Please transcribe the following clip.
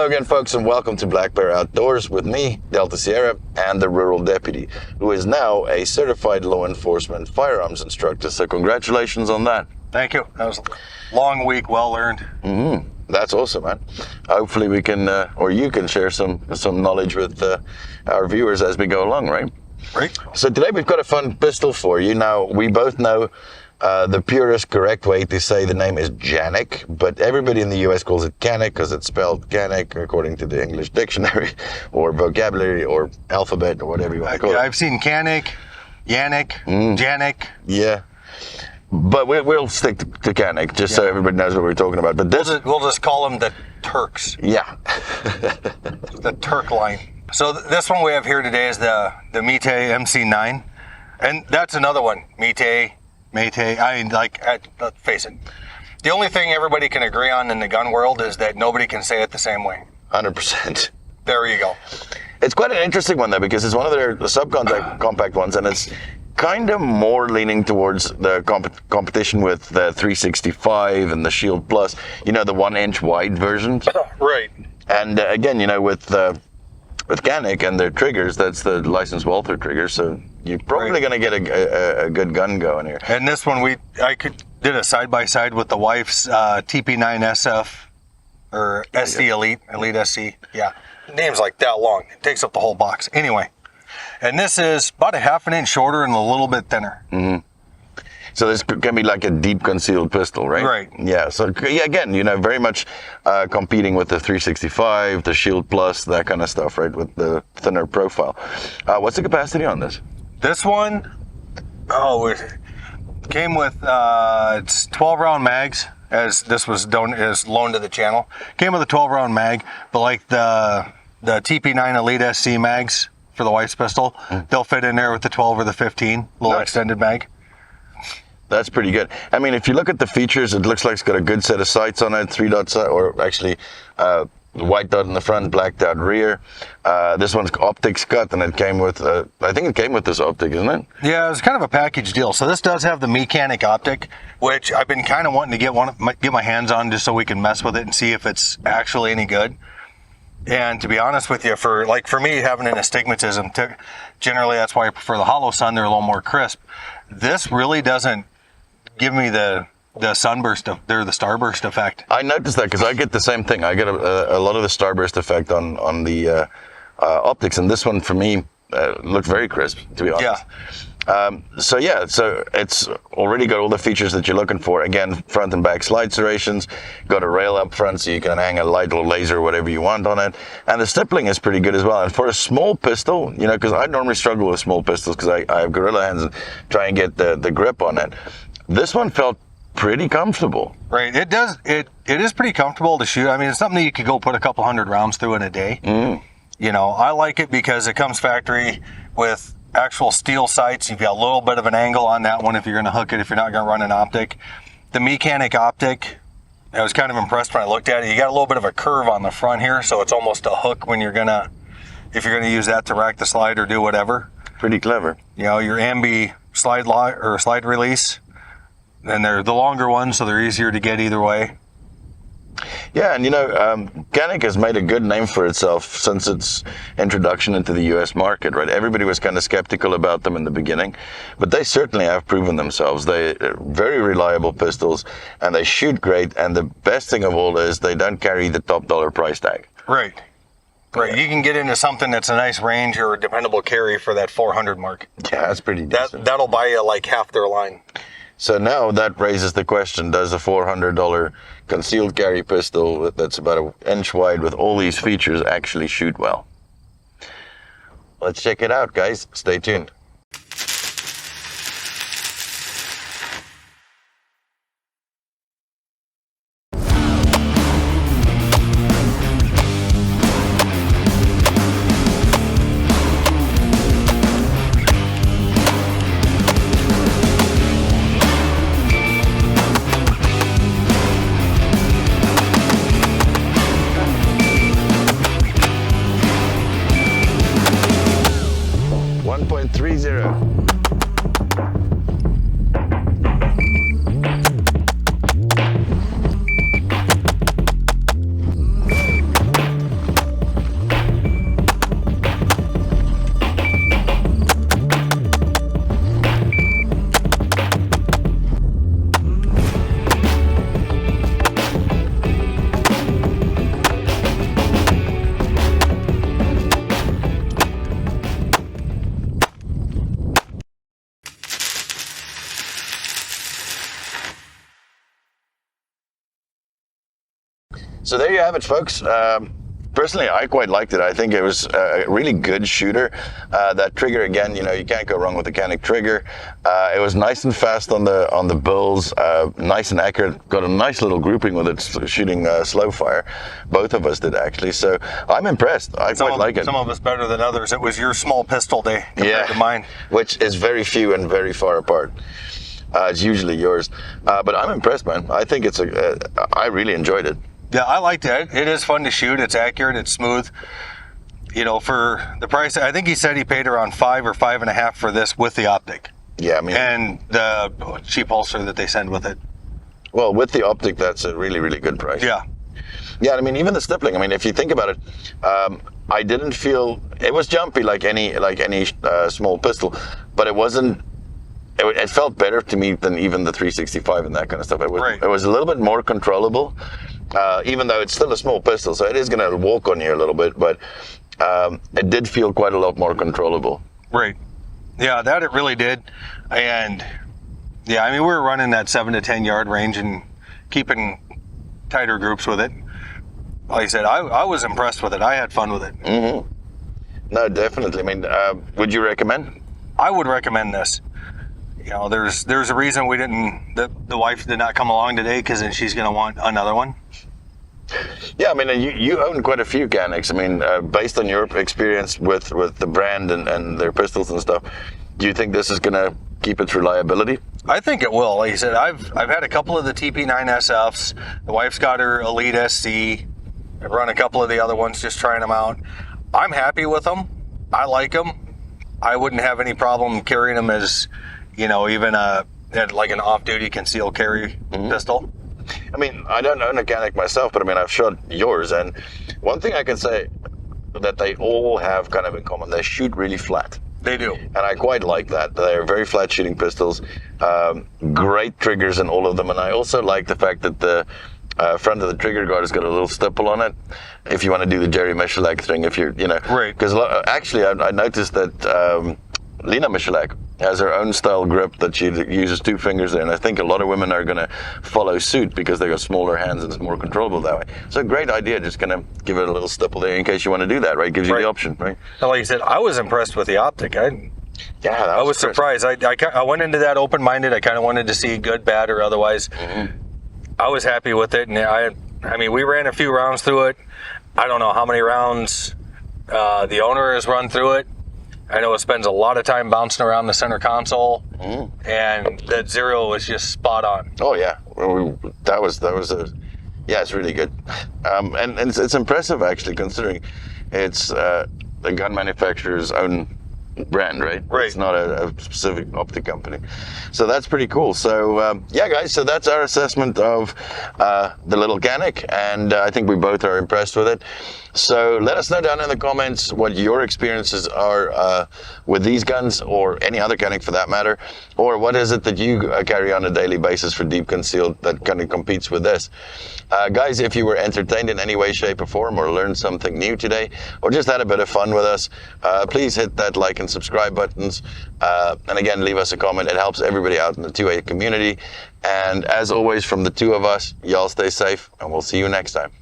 Hello again, folks, and welcome to Black Bear Outdoors with me, Delta Sierra, and the Rural Deputy, who is now a certified law enforcement firearms instructor. So congratulations on that. Thank you. That was a long week, well earned. Mm-hmm. That's awesome, man. Hopefully we can, or you can share some knowledge with our viewers as we go along, right? Right. So today we've got a fun pistol for you. Now, we both know the purest correct way to say the name is Canik, but everybody in the US calls it Canik because it's spelled Canik according to the English dictionary or vocabulary or alphabet or whatever you want to call it. I've seen Canik, Yannick, Janik. Yeah. But we'll stick to Canik just so everybody knows what we're talking about. But this, We'll just call them the Turks. Yeah. The Turk line. So this one we have here today is the Mete MC9. And that's another one. Mete. Let's face it. The only thing everybody can agree on in the gun world is that nobody can say it the same way. 100%. There you go. It's quite an interesting one, though, because it's one of their subcompact ones, and it's kind of more leaning towards the competition with the 365 and the Shield Plus, the 1-inch wide versions. Right. And again, with Canik and their triggers, that's the licensed Walther trigger, so you're probably going to get a good gun going here. And this one, I did a side-by-side with the wife's TP9 SF, or SD Elite SC. Yeah, name's like that long. It takes up the whole box. Anyway, and this is about a half an inch shorter and a little bit thinner. Mm-hmm. So this can be like a deep concealed pistol, right? Right. Yeah. So again, very much competing with the 365, the Shield Plus, that kind of stuff, right? With the thinner profile. What's the capacity on this? This one, it came with it's 12 round mags, as this was loaned to the channel. Came with a 12 round mag, but like the TP9 Elite SC mags for the wife's pistol, they'll fit in there with the 12 or the 15 little extended mag. That's pretty good. I mean, if you look at the features, it looks like it's got a good set of sights on it, 3-dot sight, or actually white dot in the front, black dot rear. This one's optics cut, and it came with, I think it came with this optic, isn't it? Yeah, it was kind of a package deal. So this does have the Canik optic, which I've been kind of wanting to get my hands on just so we can mess with it and see if it's actually any good. And to be honest with you, for me having an astigmatism, generally that's why I prefer the Hollow Sun. They're a little more crisp. This really doesn't give me the sunburst the starburst effect. I noticed that because I get the same thing. I get a lot of the starburst effect on the optics, and this one for me looked very crisp, to be honest. Yeah. So it's already got all the features that you're looking for. Again, front and back slide serrations, got a rail up front so you can hang a light or laser or whatever you want on it. And the stippling is pretty good as well. And for a small pistol, because I normally struggle with small pistols because I have gorilla hands and try and get the grip on it. This one felt pretty comfortable. Right. It does. It is pretty comfortable to shoot. I mean, it's something that you could go put a couple hundred rounds through in a day. I like it because it comes factory with actual steel sights. You've got a little bit of an angle on that one if you're going to hook it, if you're not going to run an optic. The Canik optic, I was kind of impressed when I looked at it. You got a little bit of a curve on the front here, so it's almost a hook when if you're going to use that to rack the slide or do whatever. Pretty clever. Your ambi slide release. And they're the longer ones, so they're easier to get either way. Yeah, and Canik has made a good name for itself since its introduction into the U.S. market, right? Everybody was kind of skeptical about them in the beginning, but they certainly have proven themselves. They're very reliable pistols, and they shoot great, and the best thing of all is they don't carry the top dollar price tag. Right. Right, you can get into something that's a nice range or a dependable carry for that 400 mark. Yeah, that's pretty decent. That'll buy you like half their line. So now that raises the question, does a $400 concealed carry pistol that's about an inch wide with all these features actually shoot well? Let's check it out, guys. Stay tuned. So there you have it, folks. Personally, I quite liked it. I think it was a really good shooter. That trigger, again, you know, you can't go wrong with the Canik trigger. It was nice and fast on the bills, nice and accurate. Got a nice little grouping with it, shooting slow fire. Both of us did, actually. So I'm impressed. I quite like it. Some of us better than others. It was your small pistol day compared to mine. Which is very few and very far apart. It's usually yours. But I'm impressed, man. I think I really enjoyed it. Yeah, I liked it. It is fun to shoot. It's accurate. It's smooth. You know, for the price, I think he said he paid around $5 or $5.50 for this with the optic. Yeah, I mean, and the cheap holster that they send with it. Well, with the optic, that's a really, really good price. Yeah. Yeah, I mean, even the stippling. I mean, if you think about it, I didn't feel it was jumpy like any small pistol, but it wasn't. It felt better to me than even the 365 and that kind of stuff. It was a little bit more controllable. Even though it's still a small pistol, so it is going to walk on you a little bit, but it did feel quite a lot more controllable. Right. Yeah, that it really did. And yeah, I mean, we were running that 7 to 10 yard range and keeping tighter groups with it. Like I said, I was impressed with it. I had fun with it. Mm-hmm. No, definitely. I mean, would you recommend? I would recommend this. You know, there's a reason we didn't. The wife did not come along today, because then she's going to want another one. Yeah, I mean, you own quite a few Caniks. I mean, based on your experience with the brand and their pistols and stuff, do you think this is going to keep its reliability? I think it will. Like you said, I've had a couple of the TP9 SFs. The wife's got her Elite SC. I've run a couple of the other ones, just trying them out. I'm happy with them. I like them. I wouldn't have any problem carrying them as, you know, even like an off-duty concealed carry pistol. I mean, I don't own a Canik myself, but I mean, I've shot yours, and one thing I can say that they all have kind of in common, they shoot really flat. They do. And I quite like that. They're very flat shooting pistols, great triggers in all of them, and I also like the fact that the front of the trigger guard has got a little stipple on it. If you want to do the Jerry Michalak thing, if you're, you know. Right. Because actually, I noticed that Lena Michalak has her own style grip that she uses 2 fingers there, and I think a lot of women are going to follow suit because they've got smaller hands and it's more controllable that way. So a great idea, just going to give it a little stipple there in case you want to do that, right? Gives you the option, right? And like you said, I was impressed with the optic. I was surprised. I went into that open-minded. I kind of wanted to see good, bad, or otherwise. Mm-hmm. I was happy with it, and I mean, we ran a few rounds through it. I don't know how many rounds the owner has run through it. I know it spends a lot of time bouncing around the center console, and that 0 was just spot on. Oh yeah, that was it's really good, and it's impressive actually, considering it's the gun manufacturer's own brand, right? Right. It's not a specific optic company, so that's pretty cool. So yeah, guys, so that's our assessment of the little Canik, and I think we both are impressed with it. So let us know down in the comments what your experiences are with these guns, or any other Canik for that matter, or what is it that you carry on a daily basis for deep concealed that kind of competes with this. Guys, if you were entertained in any way, shape, or form, or learned something new today, or just had a bit of fun with us, please hit that like and subscribe buttons, and again, leave us a comment. It helps everybody out in the 2A community. And as always, from the 2 of us, y'all stay safe, and we'll see you next time.